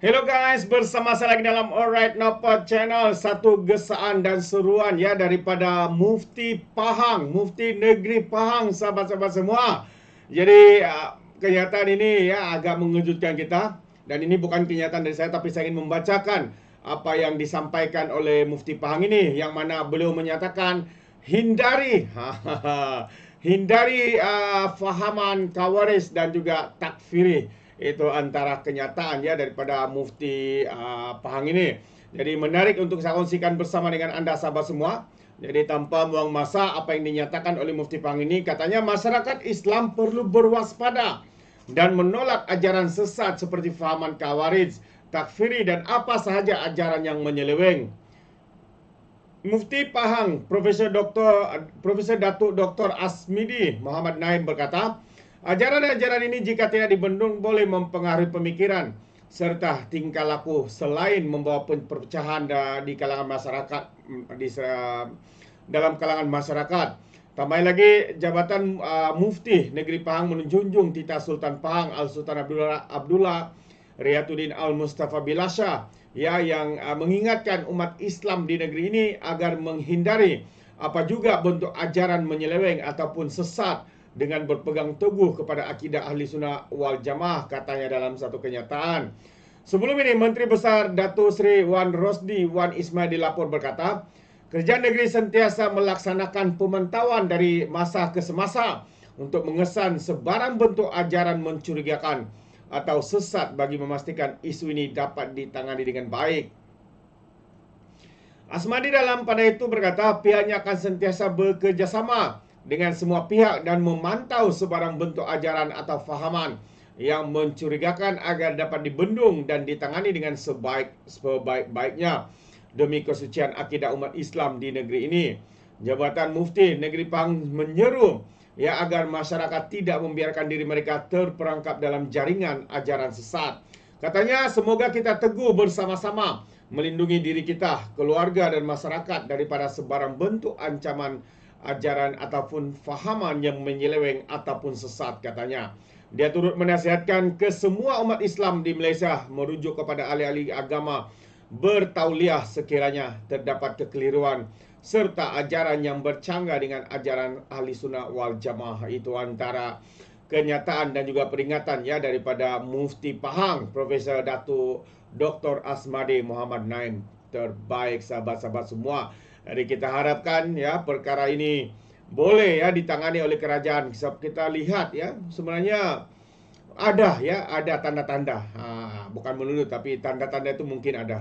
Hello guys, bersama saya lagi dalam Alright Napa Channel. Satu gesaan dan seruan ya daripada Mufti Pahang, Mufti Negeri Pahang, sahabat-sahabat semua. Jadi kenyataan ini ya agak mengejutkan kita. Dan ini bukan kenyataan dari saya, tapi saya ingin membacakan apa yang disampaikan oleh Mufti Pahang ini, yang mana beliau menyatakan hindari hindari fahaman kawaris dan juga takfiri. Itu antara kenyataan ya daripada Mufti Pahang ini. Jadi menarik untuk saya kongsikan bersama dengan Anda sahabat semua. Jadi tanpa buang masa, apa yang dinyatakan oleh Mufti Pahang ini, katanya masyarakat Islam perlu berwaspada dan menolak ajaran sesat seperti fahaman kawarij, takfiri dan apa sahaja ajaran yang menyeleweng. Mufti Pahang, Profesor Datuk Dr. Asmidi Muhammad Naim berkata, ajaran-ajaran ini jika tidak dibendung boleh mempengaruhi pemikiran serta tingkah laku selain membawa perpecahan di kalangan masyarakat, dalam kalangan masyarakat. Tambah lagi, Jabatan Mufti Negeri Pahang menjunjung titah Sultan Pahang Al-Sultan Abdullah Riyatuddin Al-Mustafa Bilasha ya, yang mengingatkan umat Islam di negeri ini agar menghindari apa juga bentuk ajaran menyeleweng ataupun sesat dengan berpegang teguh kepada akidah Ahli Sunnah wal Jamaah, katanya dalam satu kenyataan. Sebelum ini, Menteri Besar Datuk Seri Wan Rosdi Wan Ismail dilapor berkata, kerajaan negeri sentiasa melaksanakan pemantauan dari masa ke semasa untuk mengesan sebarang bentuk ajaran mencurigakan atau sesat bagi memastikan isu ini dapat ditangani dengan baik. Asmadi dalam pada itu berkata, pihaknya akan sentiasa bekerjasama dengan semua pihak dan memantau sebarang bentuk ajaran atau fahaman yang mencurigakan agar dapat dibendung dan ditangani dengan sebaik-baiknya demi kesucian akidah umat Islam di negeri ini. Jabatan Mufti Negeri Pahang menyeru ya agar masyarakat tidak membiarkan diri mereka terperangkap dalam jaringan ajaran sesat. Katanya, semoga kita teguh bersama-sama melindungi diri kita, keluarga dan masyarakat daripada sebarang bentuk ancaman ajaran ataupun fahaman yang menyeleweng ataupun sesat, katanya. Dia turut menasihatkan ke semua umat Islam di Malaysia merujuk kepada ahli-ahli agama bertauliah sekiranya terdapat kekeliruan serta ajaran yang bercanggah dengan ajaran Ahli Sunnah wal Jamaah. Itu antara kenyataan dan juga peringatan ya daripada Mufti Pahang, Profesor Datuk Dr. Asmadi Muhammad Naim. Terbaik sahabat-sahabat semua. Jadi kita harapkan ya perkara ini boleh ya ditangani oleh kerajaan. Sebab kita lihat ya sebenarnya ada tanda-tanda. Bukan menuduh, tapi tanda-tanda itu mungkin ada.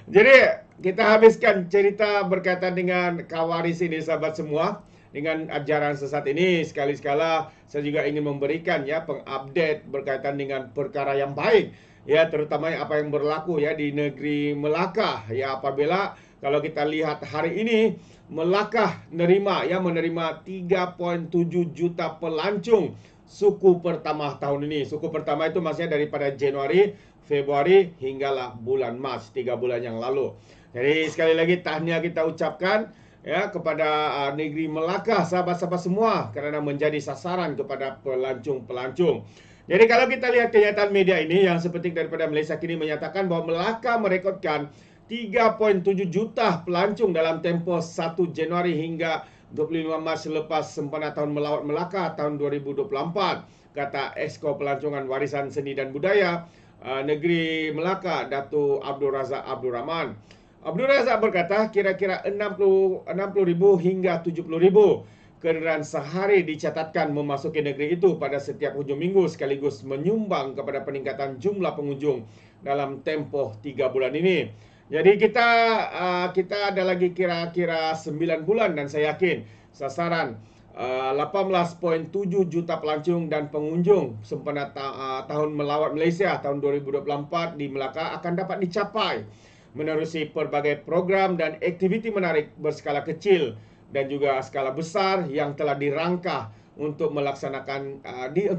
Jadi kita habiskan cerita berkaitan dengan kawaris ini sahabat semua, dengan ajaran sesat ini. Sekali-sekala saya juga ingin memberikan ya pengupdate berkaitan dengan perkara yang baik ya, terutama apa yang berlaku ya di negeri Melaka ya. Apabila kalau kita lihat hari ini, Melaka menerima 3.7 juta pelancong suku pertama tahun ini. Suku pertama itu maksudnya daripada Januari, Februari hinggalah bulan Mac, 3 bulan yang lalu. Jadi sekali lagi tahniah kita ucapkan ya kepada negeri Melaka, sahabat-sahabat semua, kerana menjadi sasaran kepada pelancong-pelancong. Jadi kalau kita lihat kenyataan media ini yang seperti daripada Malaysia kini menyatakan bahawa Melaka merekodkan 3.7 juta pelancong dalam tempoh 1 Januari hingga 25 Mac selepas sempena tahun melawat Melaka tahun 2024, kata Exco Pelancongan Warisan Seni dan Budaya Negeri Melaka, Datuk Abdul Razak Abdul Rahman. Abdul Razak berkata kira-kira 60,000 hingga 70,000 kenderaan sehari dicatatkan memasuki negeri itu pada setiap hujung minggu, sekaligus menyumbang kepada peningkatan jumlah pengunjung dalam tempoh 3 bulan ini. Jadi kita ada lagi kira-kira 9 bulan dan saya yakin sasaran 18.7 juta pelancong dan pengunjung sempena tahun melawat Malaysia tahun 2024 di Melaka akan dapat dicapai menerusi pelbagai program dan aktiviti menarik berskala kecil dan juga skala besar yang telah dirangka untuk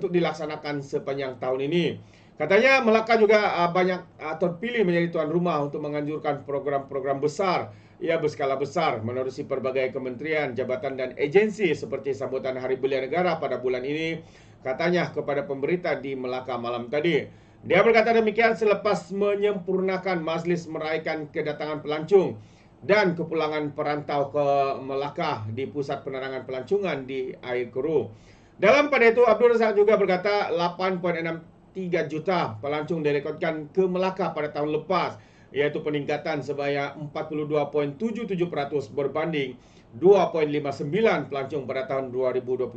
dilaksanakan sepanjang tahun ini. Katanya Melaka juga banyak terpilih menjadi tuan rumah untuk menganjurkan program-program besar ia berskala besar menerusi pelbagai kementerian, jabatan dan agensi seperti sambutan Hari Belia Negara pada bulan ini, katanya kepada pemberita di Melaka malam tadi. Dia berkata demikian selepas menyempurnakan majlis meraihkan kedatangan pelancong dan kepulangan perantau ke Melaka di pusat penerangan pelancongan di Air Keruh. Dalam pada itu, Abdul Razak juga berkata 8.63 juta pelancong direkodkan ke Melaka pada tahun lepas, iaitu peningkatan sebanyak 42.77% berbanding 2.59 pelancong pada tahun 2022.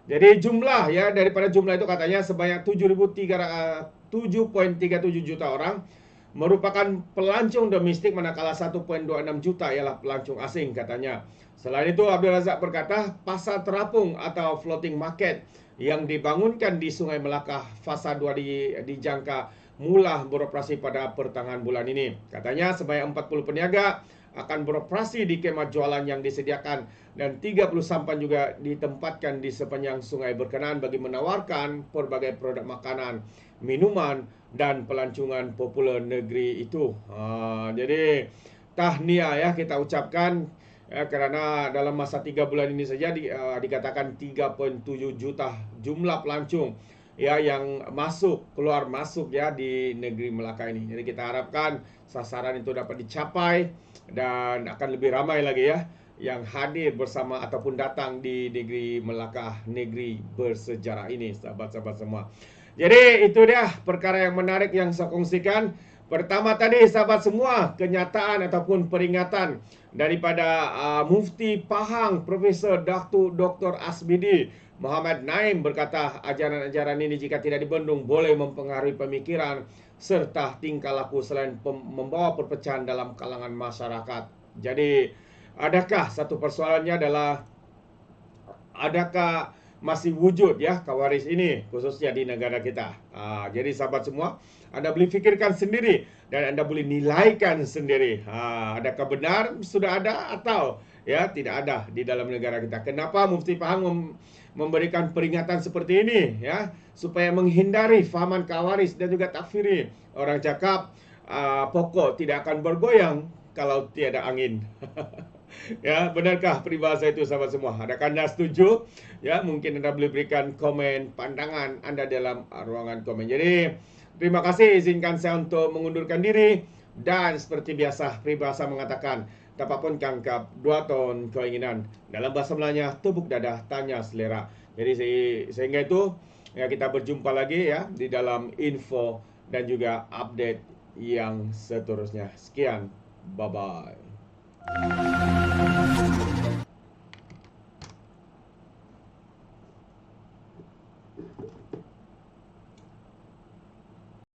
Jadi jumlah ya, daripada jumlah itu katanya sebanyak 7.37 juta orang merupakan pelancong domestik, manakala 1.26 juta ialah pelancong asing katanya. Selain itu, Abdul Razak berkata pasar terapung atau floating market yang dibangunkan di Sungai Melaka fasa 2 dijangka mula beroperasi pada pertengahan bulan ini. Katanya sebanyak 40 peniaga akan beroperasi di kemah jualan yang disediakan dan 30 sampan juga ditempatkan di sepanjang sungai berkenaan bagi menawarkan pelbagai produk makanan, minuman dan pelancongan popular negeri itu. Jadi tahniah ya kita ucapkan kerana dalam masa 3 bulan ini saja dikatakan 3.7 juta jumlah pelancong ya yang keluar masuk ya di negeri Melaka ini. Jadi kita harapkan sasaran itu dapat dicapai dan akan lebih ramai lagi ya yang hadir bersama ataupun datang di negeri Melaka, negeri bersejarah ini, sahabat-sahabat semua. Jadi itu dia perkara yang menarik yang saya kongsikan. Pertama tadi sahabat semua, kenyataan ataupun peringatan daripada Mufti Pahang Profesor Dr. Asbidi Muhammad Naim berkata ajaran-ajaran ini jika tidak dibendung boleh mempengaruhi pemikiran serta tingkah laku selain membawa perpecahan dalam kalangan masyarakat. Jadi adakah satu persoalannya adalah adakah masih wujud ya kawaris ini khususnya di negara kita. Jadi sahabat semua, Anda boleh fikirkan sendiri dan Anda boleh nilaikan sendiri. Adakah benar sudah ada atau ya tidak ada di dalam negara kita. Kenapa Mufti Pahang memberikan peringatan seperti ini ya supaya menghindari fahaman kawaris dan juga takfiri. Orang cakap pokok tidak akan bergoyang kalau tiada angin. Ya, benarkah peribahasa itu sahabat semua? Adakah Anda setuju? Ya, mungkin Anda boleh berikan komen pandangan Anda dalam ruangan komen. Jadi, terima kasih, izinkan saya untuk mengundurkan diri. Dan seperti biasa, peribahasa mengatakan, tapapun kangkap, 2 ton keinginan. Dalam bahasa Melayanya, tepuk dadah, tanya selera. Jadi, sehingga itu, ya kita berjumpa lagi ya di dalam info dan juga update yang seterusnya. Sekian, bye-bye.